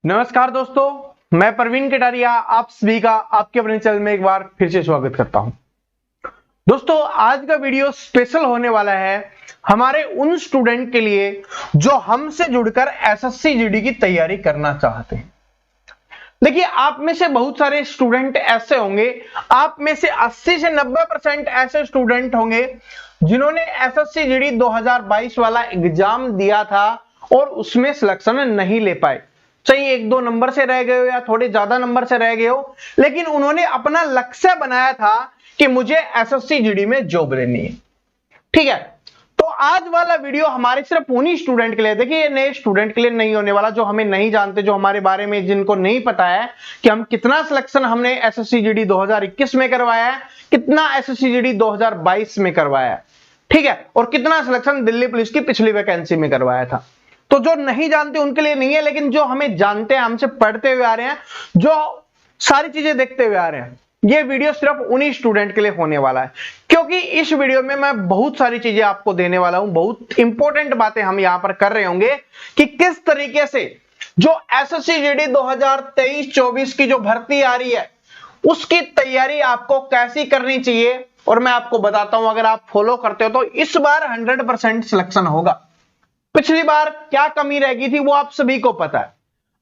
नमस्कार दोस्तों, मैं प्रवीण कटारिया आप सभी का आपके अपने चैनल में एक बार फिर से स्वागत करता हूं। दोस्तों, आज का वीडियो स्पेशल होने वाला है हमारे उन स्टूडेंट के लिए जो हमसे जुड़कर एसएससी जीडी की तैयारी करना चाहते हैं। देखिए, आप में से बहुत सारे स्टूडेंट ऐसे होंगे, आप में से 80 से 90% ऐसे स्टूडेंट होंगे जिन्होंने एसएससी जीडी 2022 वाला एग्जाम दिया था और उसमें सिलेक्शन नहीं ले पाए। चाहे एक दो नंबर से रह गए हो या थोड़े ज्यादा नंबर से रह गए हो, लेकिन उन्होंने अपना लक्ष्य बनाया था कि मुझे एसएससी जीडी में जॉब लेनी है। ठीक है, तो आज वाला वीडियो हमारे सिर्फ उन्हीं स्टूडेंट के लिए, देखिए ये नए स्टूडेंट के लिए नहीं होने वाला, जो हमें नहीं जानते, जो हमारे बारे में जिनको नहीं पता है कि हम कितना सिलेक्शन हमने एसएससी जीडी 2021 में करवाया है, कितना एसएससी जीडी 2022 में करवाया है। ठीक है, और कितना सिलेक्शन दिल्ली पुलिस की पिछली वैकेंसी में करवाया था। तो जो नहीं जानते उनके लिए नहीं है, लेकिन जो हमें जानते हैं, हमसे पढ़ते हुए आ रहे हैं, जो सारी चीजें देखते हुए आ रहे हैं, ये वीडियो सिर्फ उन्हीं स्टूडेंट के लिए होने वाला है। क्योंकि इस वीडियो में मैं बहुत सारी चीजें आपको देने वाला हूं, बहुत इंपॉर्टेंट बातें हम यहां पर कर रहे होंगे कि किस तरीके से जो एसएससी जीडी 2023-24 की जो भर्ती आ रही है उसकी तैयारी आपको कैसी करनी चाहिए। और मैं आपको बताता हूं, अगर आप फॉलो करते हो तो इस बार 100% सिलेक्शन होगा। पिछली बार क्या कमी रह गई थी वो आप सभी को पता है,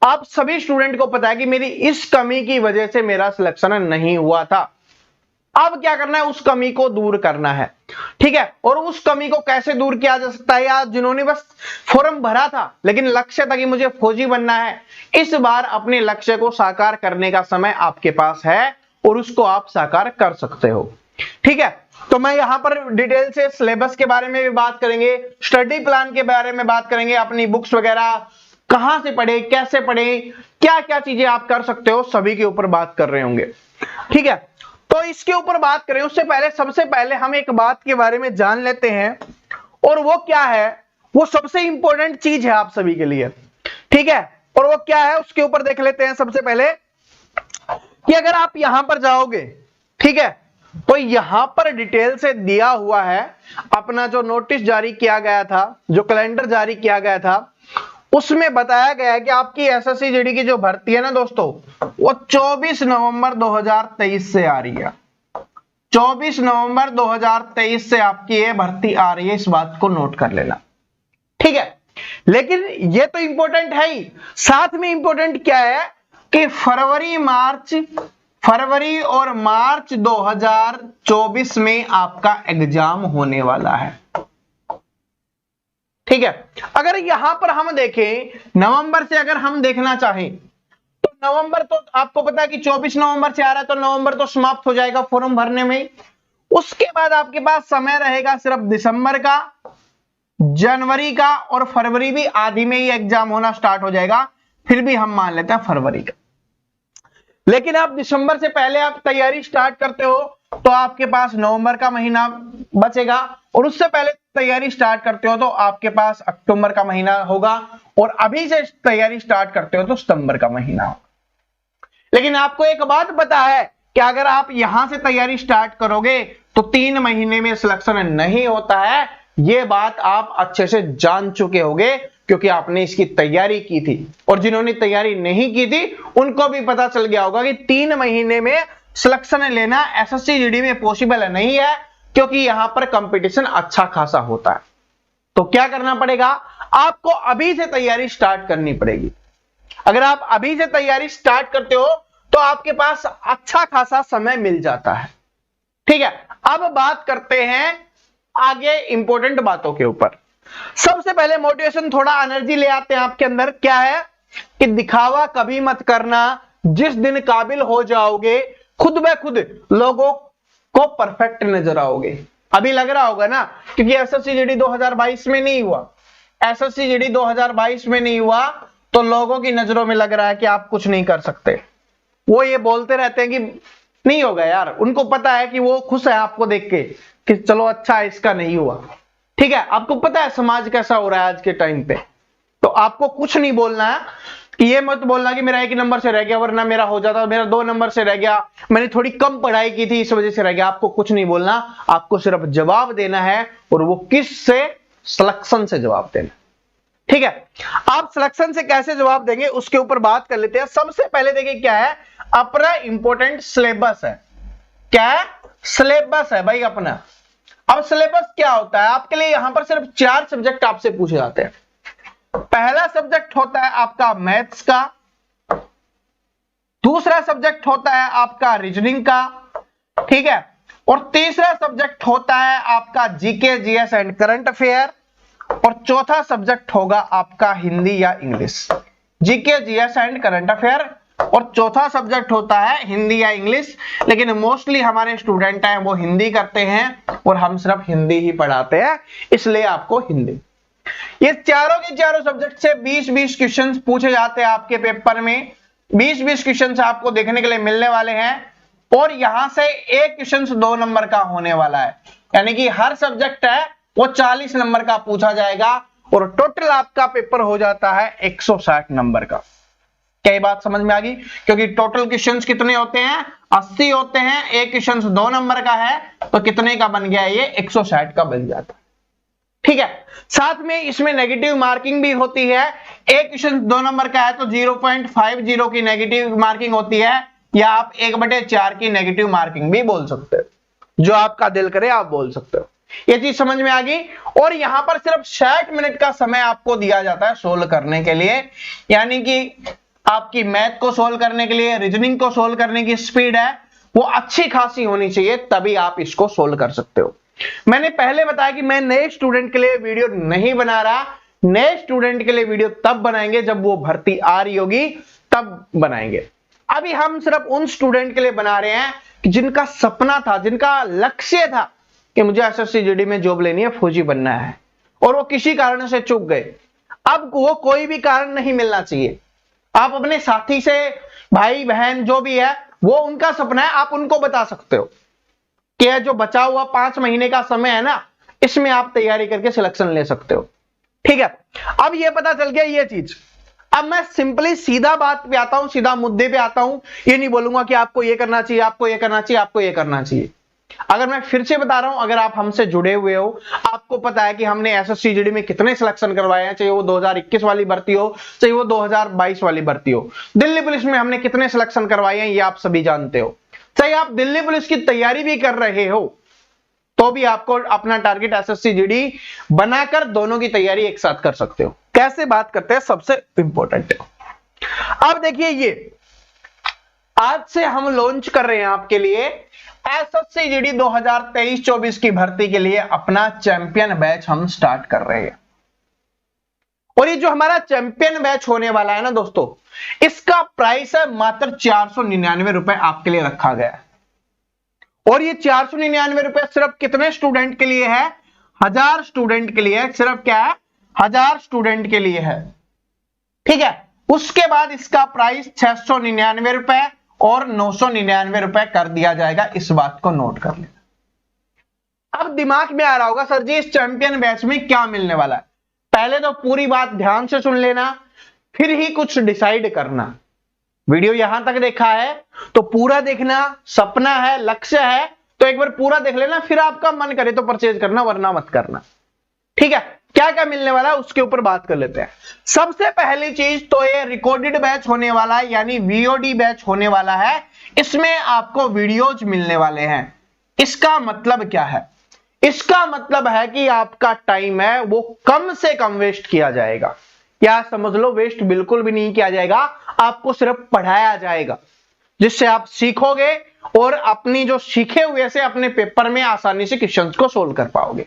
आप सभी स्टूडेंट को पता है कि मेरी इस कमी की वजह से मेरा सिलेक्शन नहीं हुआ था। अब क्या करना है, उस कमी को दूर करना है। ठीक है, और उस कमी को कैसे दूर किया जा सकता है, या जिन्होंने बस फॉर्म भरा था लेकिन लक्ष्य था कि मुझे फौजी बनना है, इस बार अपने लक्ष्य को साकार करने का समय आपके पास है और उसको आप साकार कर सकते हो। ठीक है, तो मैं यहां पर डिटेल से सिलेबस के बारे में भी बात करेंगे, स्टडी प्लान के बारे में बात करेंगे, अपनी बुक्स वगैरह कहां से पढ़े, कैसे पढ़े, क्या क्या चीजें आप कर सकते हो, सभी के ऊपर बात कर रहे होंगे। ठीक है, तो इसके ऊपर बात करें उससे पहले सबसे पहले हम एक बात के बारे में जान लेते हैं, और वो क्या है, वो सबसे इंपॉर्टेंट चीज है आप सभी के लिए। ठीक है, और वो क्या है उसके ऊपर देख लेते हैं। सबसे पहले कि अगर आप यहां पर जाओगे, ठीक है, तो यहां पर डिटेल से दिया हुआ है अपना जो नोटिस जारी किया गया था, जो कैलेंडर जारी किया गया था, उसमें बताया गया है कि आपकी एसएससी जीडी की जो भर्ती है ना दोस्तों, वो 24 नवंबर 2023 से आ रही है। 24 नवंबर 2023 से आपकी ये भर्ती आ रही है, इस बात को नोट कर लेना। ठीक है, लेकिन ये तो इंपॉर्टेंट है ही, साथ में इंपॉर्टेंट क्या है कि फरवरी और मार्च 2024 में आपका एग्जाम होने वाला है। ठीक है, अगर यहां पर हम देखें नवंबर से, अगर हम देखना चाहें तो नवंबर तो आपको पता है कि 24 नवंबर से आ रहा है, तो नवंबर तो समाप्त हो जाएगा फॉर्म भरने में। उसके बाद आपके पास समय रहेगा सिर्फ दिसंबर का, जनवरी का, और फरवरी भी आधी में ही एग्जाम होना स्टार्ट हो जाएगा, फिर भी हम मान लेते हैं फरवरी का। लेकिन आप दिसंबर से पहले आप तैयारी स्टार्ट करते हो तो आपके पास नवंबर का महीना बचेगा, और उससे पहले तैयारी स्टार्ट करते हो तो आपके पास अक्टूबर का महीना होगा, और अभी से तैयारी स्टार्ट करते हो तो सितंबर का महीना होगा। लेकिन आपको एक बात पता है कि अगर आप यहां से तैयारी स्टार्ट करोगे तो 3 महीने में सिलेक्शन नहीं होता है। यह बात आप अच्छे से जान चुके होंगे क्योंकि आपने इसकी तैयारी की थी, और जिन्होंने तैयारी नहीं की थी उनको भी पता चल गया होगा कि 3 महीने में सिलेक्शन लेना एसएससी जीडी में पॉसिबल नहीं है, क्योंकि यहां पर कंपटीशन अच्छा खासा होता है। तो क्या करना पड़ेगा, आपको अभी से तैयारी स्टार्ट करनी पड़ेगी। अगर आप अभी से तैयारी स्टार्ट करते हो तो आपके पास अच्छा खासा समय मिल जाता है। ठीक है, अब बात करते हैं आगे इंपॉर्टेंट बातों के ऊपर। सबसे पहले मोटिवेशन, थोड़ा एनर्जी ले आते हैं आपके अंदर। क्या है कि दिखावा कभी मत करना, जिस दिन काबिल हो जाओगे खुद ब खुद लोगों को परफेक्ट नजर आओगे। अभी लग रहा होगा ना, क्योंकि एसएससी जीडी 2022 में नहीं हुआ, एसएससी जीडी 2022 में नहीं हुआ, तो लोगों की नजरों में लग रहा है कि आप कुछ नहीं कर सकते। वो ये बोलते रहते हैं कि नहीं होगा यार, उनको पता है कि वो खुश है आपको देख के कि चलो अच्छा है इसका नहीं हुआ। ठीक है, आपको पता है समाज कैसा हो रहा है आज के टाइम पे, तो आपको कुछ नहीं बोलना है कि ये मत बोलना कि मेरा 1 नंबर से रह गया, वरना मेरा हो जाता, मेरा 2 नंबर से रह गया, मैंने थोड़ी कम पढ़ाई की थी इस वजह से रह गया। आपको कुछ नहीं बोलना, आपको सिर्फ जवाब देना है, और वो किस से, सिलेक्शन से जवाब देना। ठीक है, आप सिलेक्शन से कैसे जवाब देंगे उसके ऊपर बात कर लेते हैं। सबसे पहले देखिए क्या है, अपना इंपॉर्टेंट सिलेबस है। क्या है? सिलेबस है भाई अपना। अब सिलेबस क्या होता है आपके लिए, यहां पर सिर्फ 4 सब्जेक्ट आपसे पूछे जाते हैं। पहला सब्जेक्ट होता है आपका मैथ्स का, दूसरा सब्जेक्ट होता है आपका रीजनिंग का, ठीक है, और तीसरा सब्जेक्ट होता है आपका GK GS and current affair, और चौथा सब्जेक्ट होगा आपका हिंदी या English. GK GS and current affair और चौथा सब्जेक्ट होता है हिंदी या इंग्लिश, लेकिन मोस्टली हमारे स्टूडेंट हैं वो हिंदी करते हैं और हम सिर्फ हिंदी ही पढ़ाते हैं, इसलिए आपको हिंदी। ये चारों के चारों सब्जेक्ट से 20-20 क्वेश्चंस पूछे जाते हैं आपके पेपर में। 20-20 क्वेश्चंस आपको देखने के लिए मिलने वाले हैं, और यहां से एक क्वेश्चन 2 नंबर का होने वाला है, यानी कि हर सब्जेक्ट है वो 40 नंबर का पूछा जाएगा, और टोटल आपका पेपर हो जाता है 160 नंबर का। क्या बात समझ में आ गई? क्योंकि टोटल क्वेश्चंस कितने होते हैं, 80 होते हैं, एक क्वेश्चन 2 नंबर का है, तो कितने का बन गया ये, 160 का बन जाता है। ठीक है, साथ में इसमें नेगेटिव मार्किंग भी होती है। एक क्वेश्चन 2 नंबर का है तो 0.50 की नेगेटिव मार्किंग होती है, या आप 1/4 की नेगेटिव मार्किंग भी बोल सकते हो, जो आपका दिल करे आप बोल सकते हो। ये चीज समझ में आ गई। और यहां पर सिर्फ 60 मिनट का समय आपको दिया जाता है सोल्व करने के लिए, यानी कि आपकी मैथ को सोल्व करने के लिए, रीजनिंग को सोल्व करने की स्पीड है वो अच्छी खासी होनी चाहिए, तभी आप इसको सोल्व कर सकते हो। मैंने पहले बताया कि मैं नए स्टूडेंट के लिए वीडियो नहीं बना रहा, नए स्टूडेंट के लिए वीडियो तब बनाएंगे जब वो भर्ती आ रही होगी, तब बनाएंगे। अभी हम सिर्फ उन स्टूडेंट के लिए बना रहे हैं कि जिनका सपना था, जिनका लक्ष्य था कि मुझे एसएससी जीडी में जॉब लेनी है, फौजी बनना है, और वो किसी कारण से चूक गए। अब वो कोई भी कारण नहीं मिलना चाहिए। आप अपने साथी से, भाई बहन जो भी है, वो उनका सपना है, आप उनको बता सकते हो कि जो बचा हुआ 5 महीने का समय है ना, इसमें आप तैयारी करके सिलेक्शन ले सकते हो। ठीक है, अब ये पता चल गया ये चीज। अब मैं सिंपली सीधा बात पे आता हूं, सीधा मुद्दे पे आता हूं। ये नहीं बोलूंगा कि आपको ये करना चाहिए, आपको ये करना चाहिए, आपको ये करना चाहिए। अगर मैं फिर से बता रहा हूं, अगर आप हमसे जुड़े हुए हो, आपको पता है कि हमने एसएससी जीडी में कितने सिलेक्शन करवाए हैं, चाहे वो 2021 वाली भर्ती हो, चाहे वो 2022 वाली भर्ती हो। दिल्ली पुलिस में हमने कितने सिलेक्शन करवाए हैं ये आप सभी जानते हो। चाहे आप दिल्ली पुलिस की तैयारी भी कर रहे हो, तो भी आपको अपना टारगेट एसएससी जीडी बनाकर दोनों की तैयारी एक साथ कर सकते हो। कैसे बात करते हैं, सबसे इंपॉर्टेंट है। अब देखिए, ये आज से हम लॉन्च कर रहे हैं आपके लिए एसएससी जीडी 2023-24 की भर्ती के लिए अपना चैंपियन बैच हम स्टार्ट कर रहे हैं। और ये जो हमारा चैंपियन बैच होने वाला है ना दोस्तों, इसका प्राइस है मात्र 499 रुपए आपके लिए रखा गया है। और ये 499 रुपए सिर्फ कितने स्टूडेंट के लिए है, 1000 स्टूडेंट के लिए है। सिर्फ क्या है, 1000 स्टूडेंट के लिए है। ठीक है, उसके बाद इसका प्राइस 699 रुपए और 999 रुपए कर दिया जाएगा। इस बात को नोट कर लेना। अब दिमाग में आ रहा होगा सर जी इस चैंपियन बैच में क्या मिलने वाला है। पहले तो पूरी बात ध्यान से सुन लेना, फिर ही कुछ डिसाइड करना। वीडियो यहां तक देखा है तो पूरा देखना, सपना है, लक्ष्य है तो एक बार पूरा देख लेना, फिर आपका मन करे तो परचेज करना, वरना मत करना। ठीक है, क्या क्या मिलने वाला है उसके ऊपर बात कर लेते हैं। सबसे पहली चीज तो ये रिकॉर्डेड बैच होने वाला है, यानी वीओडी बैच होने वाला है। इसमें आपको वीडियोज मिलने वाले हैं। इसका मतलब क्या है, इसका मतलब है कि आपका टाइम है वो कम से कम वेस्ट किया जाएगा, या समझ लो वेस्ट बिल्कुल भी नहीं किया जाएगा। आपको सिर्फ पढ़ाया जाएगा, जिससे आप सीखोगे और अपनी जो सीखे हुए से अपने पेपर में आसानी से क्वेश्चंस को सोल्व कर पाओगे।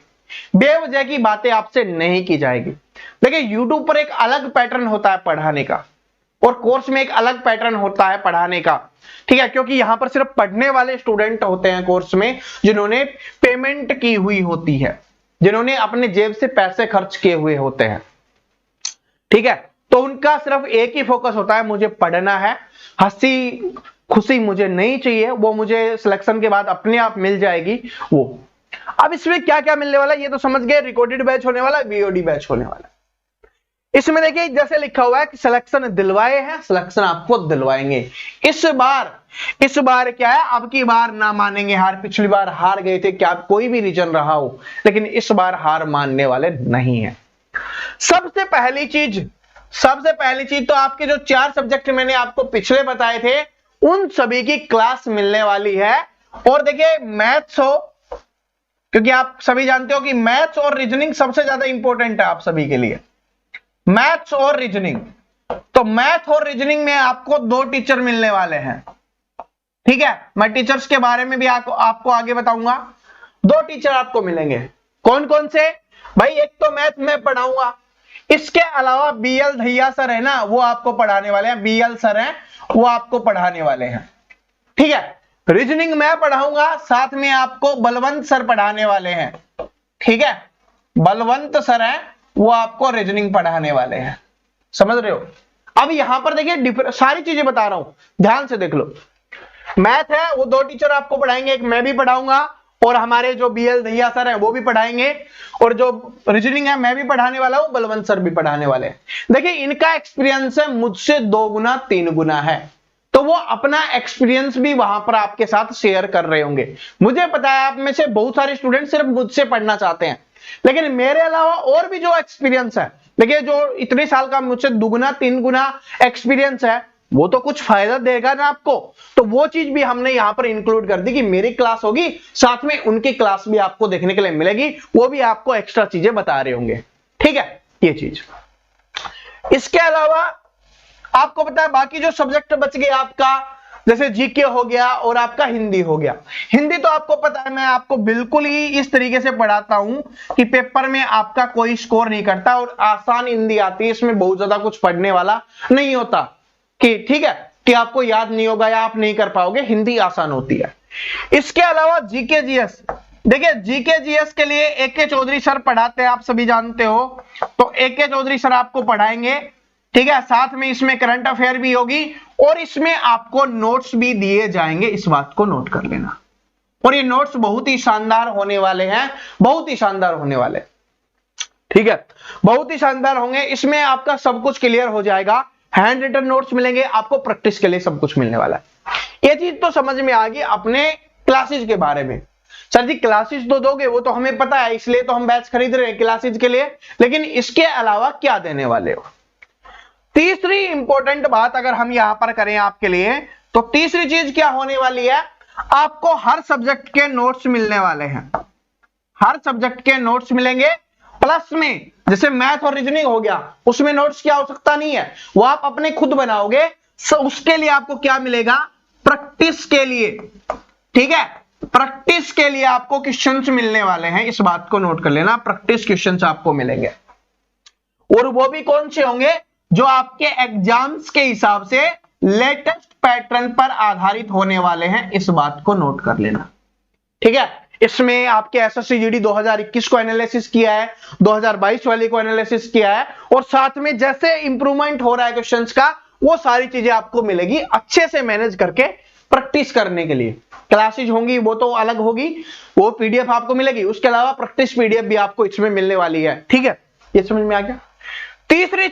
बेवजह की बातें आपसे नहीं की जाएगी। देखिए, YouTube पर एक अलग पैटर्न होता है पढ़ाने का, और कोर्स में एक अलग पैटर्न होता है पढ़ाने का। ठीक है, क्योंकि यहां पर सिर्फ पढ़ने वाले स्टूडेंट होते हैं कोर्स में, जिन्होंने पेमेंट की हुई होती है, जिन्होंने अपने जेब से पैसे खर्च किए हुए होते हैं। ठीक है, तो उनका सिर्फ एक ही फोकस होता है, मुझे पढ़ना है, हंसी खुशी मुझे नहीं चाहिए, वो मुझे सिलेक्शन के बाद अपने आप मिल जाएगी वो। अब इसमें क्या क्या मिलने वाला है ये तो समझ गए। रिकॉर्डेड बैच होने वाला, वीओडी बैच होने वाला। इसमें देखिए जैसे लिखा हुआ है कि सिलेक्शन दिलवाए हैं, सिलेक्शन आपको दिलवाएंगे। इस बार क्या है, अब की बार ना मानेंगे हार। पिछली बार हार गए थे, क्या कोई भी रीजन रहा हो, लेकिन इस बार हार मानने वाले नहीं है। सबसे पहली चीज तो आपके जो 4 सब्जेक्ट मैंने आपको पिछले बताए थे उन सभी की क्लास मिलने वाली है। और देखिए मैथ्स हो, क्योंकि आप सभी जानते हो कि मैथ्स और रीजनिंग सबसे ज्यादा इंपॉर्टेंट है आप सभी के लिए, मैथ्स और रीजनिंग। तो मैथ और रीजनिंग में आपको 2 टीचर मिलने वाले हैं, ठीक है। मैं टीचर्स के बारे में भी आपको आगे बताऊंगा। 2 टीचर आपको मिलेंगे, कौन कौन से भाई? एक तो मैथ में पढ़ाऊंगा, इसके अलावा बीएल धैया सर है ना, वो आपको पढ़ाने वाले हैं, बीएल सर हैं वो आपको पढ़ाने वाले हैं, ठीक है। रीजनिंग मैं पढ़ाऊंगा, साथ में आपको बलवंत सर पढ़ाने वाले हैं, ठीक है। बलवंत सर हैं वो आपको रीजनिंग पढ़ाने वाले हैं, समझ रहे हो। अब यहां पर देखिए सारी चीजें बता रहा हूं, ध्यान से देख लो। मैथ है वो 2 टीचर आपको पढ़ाएंगे, एक मैं भी पढ़ाऊंगा और हमारे जो बीएल धैया सर हैं वो भी पढ़ाएंगे, और जो रीजनिंग है मैं भी पढ़ाने वाला हूं, बलवंत सर भी पढ़ाने वाले हैं। देखिए इनका एक्सपीरियंस है मुझसे 2 गुना 3 गुना है, तो वो अपना एक्सपीरियंस भी वहां पर आपके साथ शेयर कर रहे होंगे। मुझे पता है आप में से बहुत सारे स्टूडेंट सिर्फ मुझसे पढ़ना चाहते हैं, लेकिन मेरे अलावा और भी जो एक्सपीरियंस है, देखिए जो इतने साल का मुझसे 2 गुना 3 गुना एक्सपीरियंस है, वो तो कुछ फायदा देगा ना आपको। तो वो चीज भी हमने यहां पर इंक्लूड कर दी कि मेरी क्लास होगी, साथ में उनकी क्लास भी आपको देखने के लिए मिलेगी, वो भी आपको एक्स्ट्रा चीजें बता रहे होंगे, ठीक है। ये चीज इसके अलावा आपको पता है बाकी जो सब्जेक्ट बच गए आपका, जैसे जीके हो गया और आपका हिंदी हो गया। हिंदी तो आपको पता है मैं आपको बिल्कुल ही इस तरीके से पढ़ाता हूं कि पेपर में आपका कोई स्कोर नहीं करता, और आसान हिंदी आती है, इसमें बहुत ज्यादा कुछ पढ़ने वाला नहीं होता कि ठीक है कि आपको याद नहीं होगा या आप नहीं कर पाओगे, हिंदी आसान होती है। इसके अलावा जीके जीएस, देखिए जीके जीएस के लिए AK चौधरी सर पढ़ाते हैं, आप सभी जानते हो, तो AK चौधरी सर आपको पढ़ाएंगे, ठीक है। साथ में इसमें करंट अफेयर भी होगी और इसमें आपको नोट्स भी दिए जाएंगे, इस बात को नोट कर लेना। और ये नोट्स बहुत ही शानदार होने वाले हैं, बहुत ही शानदार होने वाले, ठीक है, बहुत ही शानदार होंगे। इसमें आपका सब कुछ क्लियर हो जाएगा, हैंड रिटन नोट्स मिलेंगे आपको, प्रैक्टिस के लिए सब कुछ मिलने वाला है। ये चीज तो समझ में आ गई अपने क्लासेज के बारे में। सर जी क्लासेज तो दोगे, वो तो हमें पता है, इसलिए तो हम बैच खरीद रहे हैं क्लासेज के लिए, लेकिन इसके अलावा क्या देने वाले हो? तीसरी इंपॉर्टेंट बात अगर हम यहां पर करें आपके लिए, तो तीसरी चीज क्या होने वाली है, आपको हर सब्जेक्ट के नोट्स मिलने वाले हैं, हर सब्जेक्ट के नोट्स मिलेंगे। प्लस में जैसे मैथ और रीजनिंग हो गया, उसमें नोट्स की आवश्यकता नहीं है, वो आप अपने खुद बनाओगे। उसके लिए आपको क्या मिलेगा? प्रैक्टिस के लिए, ठीक है, प्रैक्टिस के लिए आपको क्वेश्चंस मिलने वाले हैं, इस बात को नोट कर लेना। प्रैक्टिस क्वेश्चंस आपको मिलेंगे, और वो भी कौन से होंगे? जो आपके एग्जाम्स के हिसाब से लेटेस्ट पैटर्न पर आधारित होने वाले हैं, इस बात को नोट कर लेना, ठीक है। इसमें आपके एसएससी जीडी 2021 को एनालिसिस किया है, 2022 वाले को एनालिसिस किया है, और साथ में जैसे इंप्रूवमेंट हो रहा है क्वेश्चंस का, वो सारी चीजें आपको मिलेगी अच्छे से मैनेज करके प्रैक्टिस करने के लिए। क्लासेज होंगी वो तो अलग होगी, वो पीडीएफ आपको मिलेगी, उसके अलावा प्रैक्टिस पीडीएफ भी आपको इसमें मिलने वाली है, ठीक है। ये समझ में आ गया। तीसरी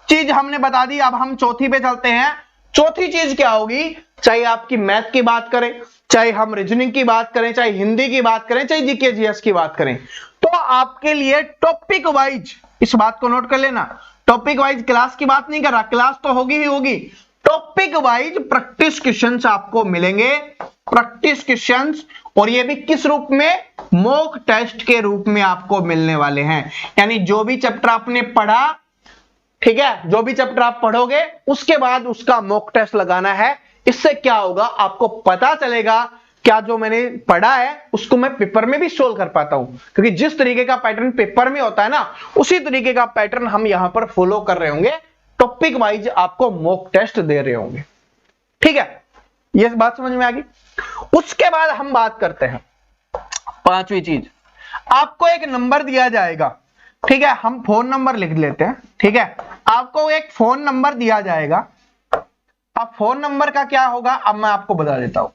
चीज हमने बता दी, अब हम चौथी पे चलते हैं। चौथी चीज क्या होगी? चाहे आपकी मैथ की बात करें, चाहे हम रीजनिंग की बात करें, चाहे हिंदी की बात करें, चाहे जीके जीएस की बात करें, तो आपके लिए टॉपिक वाइज, इस बात को नोट कर लेना, टॉपिक वाइज क्लास की बात नहीं कर रहा, क्लास तो होगी ही होगी, टॉपिक वाइज प्रैक्टिस क्वेश्चंस आपको मिलेंगे, प्रैक्टिस क्वेश्चंस, और ये भी किस रूप में? मॉक टेस्ट के रूप में आपको मिलने वाले हैं। यानी जो भी चैप्टर आपने पढ़ा, ठीक है, जो भी चैप्टर आप पढ़ोगे उसके बाद उसका मॉक टेस्ट लगाना है। इससे क्या होगा? आपको पता चलेगा क्या जो मैंने पढ़ा है उसको मैं पेपर में भी सोल्व कर पाता हूं, क्योंकि जिस तरीके का पैटर्न पेपर में होता है ना, उसी तरीके का पैटर्न हम यहां पर फॉलो कर रहे होंगे, टॉपिक वाइज आपको मॉक टेस्ट दे रहे होंगे, ठीक है। ये बात समझ में आ गई। उसके बाद हम बात करते हैं पांचवी चीज, आपको एक नंबर दिया जाएगा, ठीक है, हम फोन नंबर लिख लेते हैं, ठीक है। आपको एक फोन नंबर दिया जाएगा। अब फोन नंबर का क्या होगा, अब मैं आपको बता देता हूं।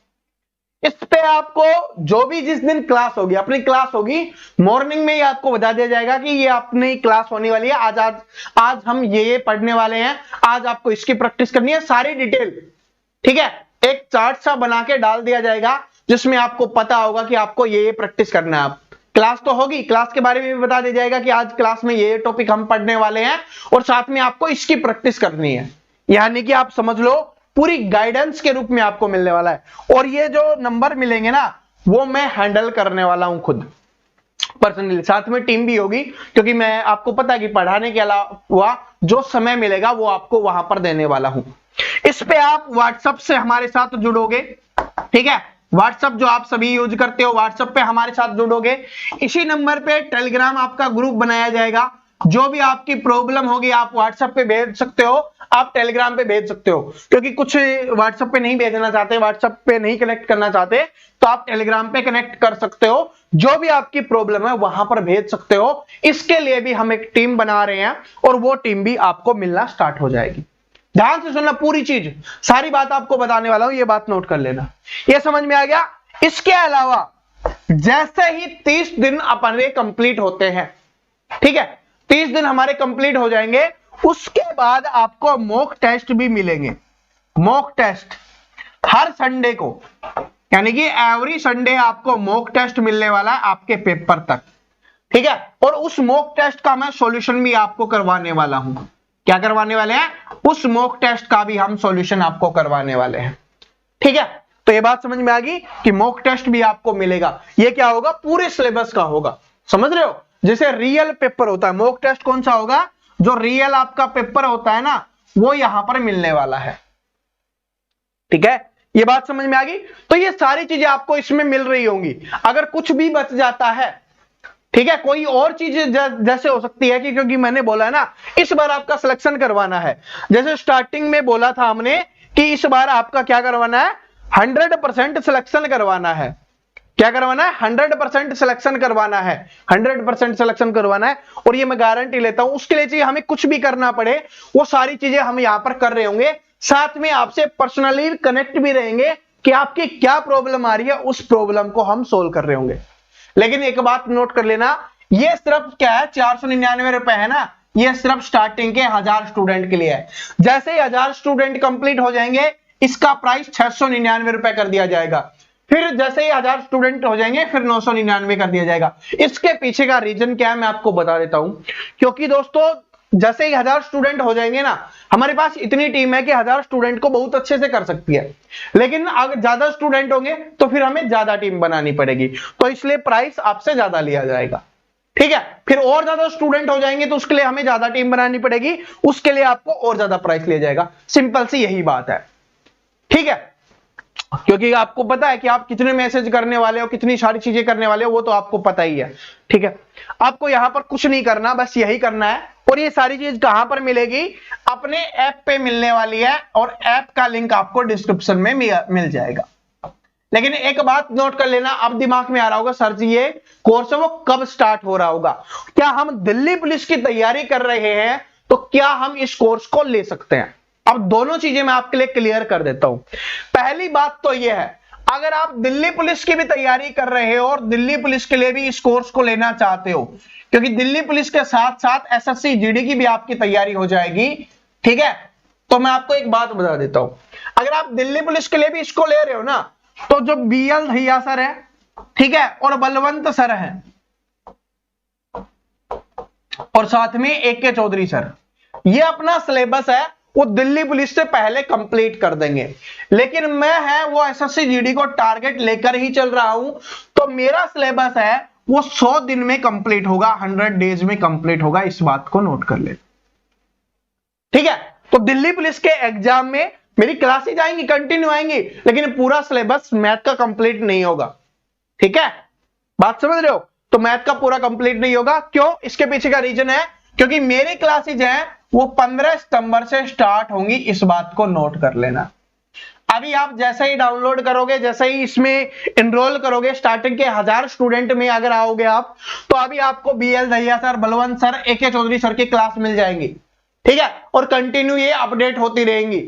इस पे आपको जो भी जिस दिन क्लास होगी, अपनी क्लास होगी, मॉर्निंग में ही आपको बता दिया जाएगा कि ये अपनी क्लास होने वाली है, आज हम ये पढ़ने वाले हैं, आज आपको इसकी प्रैक्टिस करनी है, सारी डिटेल, ठीक है। एक चार्ट सा बना के डाल दिया जाएगा जिसमें आपको पता होगा कि आपको ये प्रैक्टिस करना है। आप क्लास तो होगी, क्लास के बारे में भी बता दिया जाएगा कि आज क्लास में ये टॉपिक हम पढ़ने वाले हैं और साथ में आपको इसकी प्रैक्टिस करनी है, यानी कि आप समझ लो पूरी गाइडेंस के रूप में आपको मिलने वाला है। और ये जो नंबर मिलेंगे ना वो मैं हैंडल करने वाला हूं खुद पर्सनली, साथ में टीम भी होगी, क्योंकि मैं आपको पता है कि पढ़ाने के अलावा जो समय मिलेगा वो आपको वहां पर देने वाला हूं। इस पे आप व्हाट्सएप से हमारे साथ जुड़ोगे, ठीक है, व्हाट्सएप जो आप सभी यूज करते हो व्हाट्सएप पे हमारे साथ जुड़ोगे। इसी नंबर पे टेलीग्राम आपका ग्रुप बनाया जाएगा, जो भी आपकी प्रॉब्लम होगी आप व्हाट्सएप पे भेज सकते हो, आप टेलीग्राम पे भेज सकते हो, क्योंकि कुछ व्हाट्सएप पे नहीं भेजना चाहते, व्हाट्सएप पे नहीं कनेक्ट करना चाहते, तो आप टेलीग्राम पे कनेक्ट कर सकते हो, जो भी आपकी प्रॉब्लम है वहां पर भेज सकते हो। इसके लिए भी हम एक टीम बना रहे हैं और वो टीम भी आपको मिलना स्टार्ट हो जाएगी। ध्यान से सुनना, पूरी चीज सारी बात आपको बताने वाला हूं, ये बात नोट कर लेना। ये समझ में आ गया? इसके अलावा जैसे ही 30 दिन अपने कंप्लीट होते हैं, ठीक है, 30 दिन हमारे कंप्लीट हो जाएंगे, उसके बाद आपको मॉक टेस्ट भी मिलेंगे। मॉक टेस्ट हर संडे को, यानी कि एवरी संडे आपको मॉक टेस्ट मिलने वाला है आपके पेपर तक, ठीक है। और उस मॉक टेस्ट का मैं सॉल्यूशन भी आपको करवाने वाला हूं। क्या करवाने वाले हैं? उस मॉक टेस्ट का भी हम सॉल्यूशन आपको करवाने वाले हैं, ठीक है। तो ये बात समझ में आ गई कि मॉक टेस्ट भी आपको मिलेगा। ये क्या होगा? पूरे सिलेबस का होगा, समझ रहे हो? जैसे रियल पेपर होता है, मॉक टेस्ट कौन सा होगा? जो रियल आपका पेपर होता है ना, वो यहां पर मिलने वाला है, ठीक है। ये बात समझ में आ गई? तो ये सारी चीजें आपको इसमें मिल रही होंगी। अगर कुछ भी बच जाता है, ठीक है, कोई और चीज जैसे हो सकती है कि, क्योंकि मैंने बोला है ना इस बार आपका सिलेक्शन करवाना है, जैसे स्टार्टिंग में बोला था हमने कि इस बार आपका क्या करवाना है? 100% सिलेक्शन करवाना है। क्या करवाना है? 100% सिलेक्शन करवाना है, 100% सिलेक्शन करवाना है। और ये मैं गारंटी लेता हूं, उसके लिए चाहिए हमें कुछ भी करना पड़े वो सारी चीजें हम यहां पर कर रहे होंगे, साथ में आपसे पर्सनली कनेक्ट भी रहेंगे कि आपकी क्या प्रॉब्लम आ रही है, उस प्रॉब्लम को हम सोल्व कर रहे होंगे। लेकिन एक बात नोट कर लेना, ये सिर्फ क्या है, 499 रुपए है ना, ये सिर्फ स्टार्टिंग के 1000 स्टूडेंट के लिए है। जैसे ही 1000 स्टूडेंट कंप्लीट हो जाएंगे, इसका प्राइस 699 रुपए कर दिया जाएगा। फिर जैसे ही 1000 स्टूडेंट हो जाएंगे, फिर 999 कर दिया जाएगा। इसके पीछे का रीजन क्या है मैं आपको बता देता हूं, क्योंकि दोस्तों जैसे ही 1000 स्टूडेंट हो जाएंगे ना, हमारे पास इतनी टीम है कि 1000 स्टूडेंट को बहुत अच्छे से कर सकती है, लेकिन अगर ज्यादा स्टूडेंट होंगे तो फिर हमें ज्यादा टीम बनानी पड़ेगी, तो इसलिए प्राइस आपसे ज्यादा लिया जाएगा, ठीक है। फिर और ज्यादा स्टूडेंट हो जाएंगे तो उसके लिए हमें ज्यादा टीम बनानी पड़ेगी, उसके लिए आपको और ज्यादा प्राइस लिया जाएगा। सिंपल सी यही बात है, ठीक है। क्योंकि आपको पता है कि आप कितने मैसेज करने वाले हो, कितनी सारी चीजें करने वाले हो, वो तो आपको पता ही है, ठीक है। आपको यहां पर कुछ नहीं करना, बस यही करना है। और ये सारी चीज कहां पर मिलेगी? अपने ऐप पे मिलने वाली है, और ऐप का लिंक आपको डिस्क्रिप्शन में मिल जाएगा। लेकिन एक बात नोट कर लेना, अब दिमाग में आ रहा होगा सर जी ये कोर्स है वो कब स्टार्ट हो रहा होगा? क्या हम दिल्ली पुलिस की तैयारी कर रहे हैं तो क्या हम इस कोर्स को ले सकते हैं? अब दोनों चीजें मैं आपके लिए क्लियर कर देता हूं। पहली बात तो यह है, अगर आप दिल्ली पुलिस की भी तैयारी कर रहे हो और दिल्ली पुलिस के लिए भी इस कोर्स को लेना चाहते हो, क्योंकि दिल्ली पुलिस के साथ साथ एसएससी जीडी की भी आपकी तैयारी हो जाएगी, ठीक है। तो मैं आपको एक बात बता देता हूं, अगर आप दिल्ली पुलिस के लिए भी इसको ले रहे हो ना, तो जो बीएल दहिया सर है, ठीक है, और बलवंत सर है, और साथ में AK चौधरी सर, ये अपना सिलेबस है वो दिल्ली पुलिस से पहले कंप्लीट कर देंगे। लेकिन मैं है वो एसएससी जीडी को टारगेट लेकर ही चल रहा हूं, तो मेरा सिलेबस है वो 100 दिन में कंप्लीट होगा, 100 डेज में कंप्लीट होगा। इस बात को नोट कर ले, ठीक है। तो दिल्ली पुलिस के एग्जाम में मेरी क्लासेज आएंगी, कंटिन्यू आएंगी, लेकिन पूरा सिलेबस मैथ का कंप्लीट नहीं होगा, ठीक है। बात समझ रहे हो? तो मैथ का पूरा कंप्लीट नहीं होगा। क्यों? इसके पीछे का रीजन है क्योंकि मेरी क्लासेज हैं वो 15 सितंबर से स्टार्ट होंगी। इस बात को नोट कर लेना। अभी आप जैसे ही डाउनलोड करोगे, जैसे ही इसमें एनरोल करोगे, स्टार्टिंग के 1000 स्टूडेंट में अगर आओगे आप, तो अभी आपको BL Dahiya sir, Balwant sir, AK Chaudhary sir की क्लास मिल जाएंगी, ठीक है, और कंटिन्यू ये अपडेट होती रहेंगी।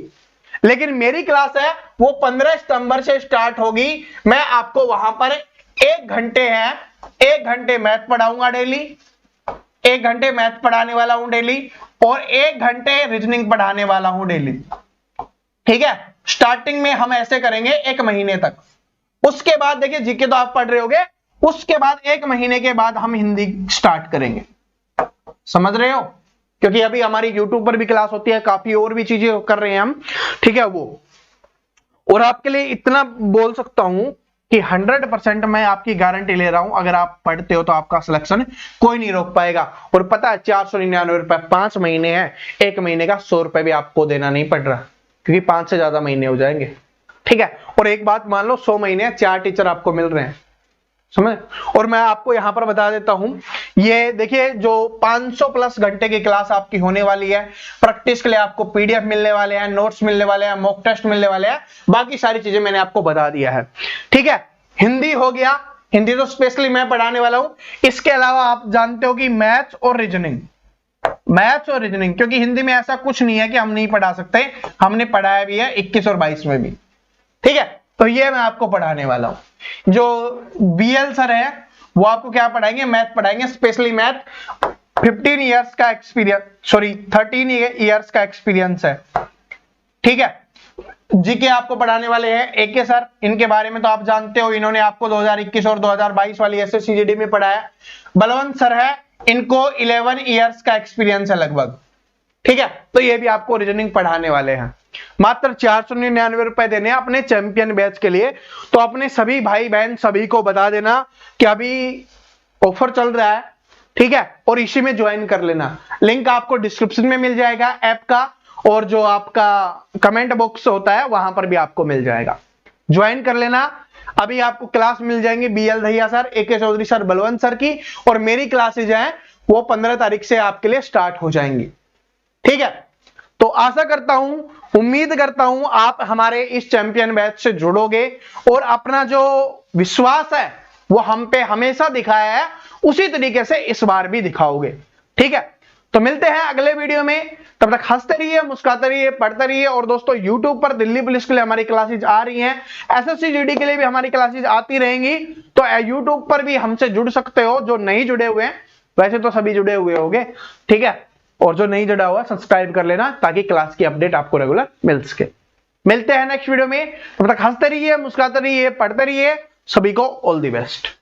लेकिन मेरी क्लास है वो 15 सितंबर से स्टार्ट होगी। मैं आपको वहां पर 1 घंटे है, 1 घंटे मैथ पढ़ाऊंगा डेली, 1 घंटे मैथ पढ़ाने वाला हूं डेली, और 1 घंटे रीजनिंग पढ़ाने वाला हूं डेली, ठीक है। स्टार्टिंग में हम ऐसे करेंगे 1 महीने तक। उसके बाद देखिए जीके तो आप पढ़ रहे होगे, उसके बाद 1 महीने के बाद हम हिंदी स्टार्ट करेंगे। समझ रहे हो? क्योंकि अभी हमारी यूट्यूब पर भी क्लास होती है, काफी और भी चीजें कर रहे हैं हम, ठीक है वो। और आपके लिए इतना बोल सकता हूं कि 100% मैं आपकी गारंटी ले रहा हूं, अगर आप पढ़ते हो तो आपका सिलेक्शन कोई नहीं रोक पाएगा। और पता है 499 रुपए 5 महीने हैं, 1 महीने का 100 रुपए भी आपको देना नहीं पड़ रहा, क्योंकि 5 से ज्यादा महीने हो जाएंगे, ठीक है। और एक बात मान लो, 100 महीने 4 टीचर आपको मिल रहे हैं, समझ। और मैं आपको यहां पर बता देता हूं, ये देखिए जो 500 प्लस घंटे की क्लास आपकी होने वाली है, प्रैक्टिस के लिए आपको पीडीएफ मिलने वाले हैं, नोट्स मिलने वाले हैं, मॉक टेस्ट मिलने वाले हैं, बाकी सारी चीजें मैंने आपको बता दिया है, ठीक है। हिंदी हो गया, हिंदी तो स्पेशली मैं पढ़ाने वाला हूं। इसके अलावा आप जानते हो कि मैथ्स और रीजनिंग, क्योंकि हिंदी में ऐसा कुछ नहीं है कि हम नहीं पढ़ा सकते, हमने पढ़ाया भी है 21 और 22 में भी, ठीक है। तो ये मैं आपको पढ़ाने वाला हूं। जो बीएल सर है वो आपको क्या पढ़ाएंगे, मैथ पढ़ाएंगे, स्पेशली मैथ। 15 इयर्स का एक्सपीरियंस, सॉरी 13 इयर्स का एक्सपीरियंस है, ठीक है। जीके आपको पढ़ाने वाले हैं एके सर, इनके बारे में तो आप जानते हो, इन्होंने आपको 2021 और 2022 वाली एसएससी जीडी में पढ़ाया। बलवंत सर है, इनको 11 इयर्स का एक्सपीरियंस है लगभग, ठीक है। तो ये भी आपको रीजनिंग पढ़ाने वाले हैं। मात्र 499 रुपए देने अपने चैंपियन बैच के लिए। तो अपने सभी भाई बहन सभी को बता देना कि अभी ऑफर चल रहा है, ठीक है, और इसी में ज्वाइन कर लेना। लिंक आपको डिस्क्रिप्शन में मिल जाएगा ऐप का, और जो आपका कमेंट बॉक्स होता है वहां पर भी आपको मिल जाएगा, ज्वाइन कर लेना। अभी आपको क्लास मिल जाएंगी बीएल दहिया सर, एके चौधरी सर, बलवंत सर की, और मेरी क्लासेज हैं वो 15 तारीख से आपके लिए स्टार्ट हो जाएंगी, ठीक है। तो आशा करता हूं, उम्मीद करता हूं आप हमारे इस चैंपियन बैच से जुड़ोगे और अपना जो विश्वास है वो हम पे हमेशा दिखाया है, उसी तरीके से इस बार भी दिखाओगे, ठीक है। तो मिलते हैं अगले वीडियो में, तब तक हंसते रहिए, मुस्कुराते रहिए, पढ़ते रहिए। और दोस्तों यूट्यूब पर दिल्ली पुलिस के लिए हमारी क्लासेज आ रही हैं, एसएससी जीडी के लिए भी हमारी क्लासेज आती रहेंगी। तो यूट्यूब पर भी हमसे जुड़ सकते हो, जो नहीं जुड़े हुए हैं, वैसे तो सभी जुड़े हुए होंगे, ठीक है। और जो नहीं जुड़ा हुआ सब्सक्राइब कर लेना, ताकि क्लास की अपडेट आपको रेगुलर मिल सके। मिलते हैं नेक्स्ट वीडियो में, तब तक हंसते रहिए, मुस्कुराते रहिए, पढ़ते रहिए। सभी को ऑल द बेस्ट।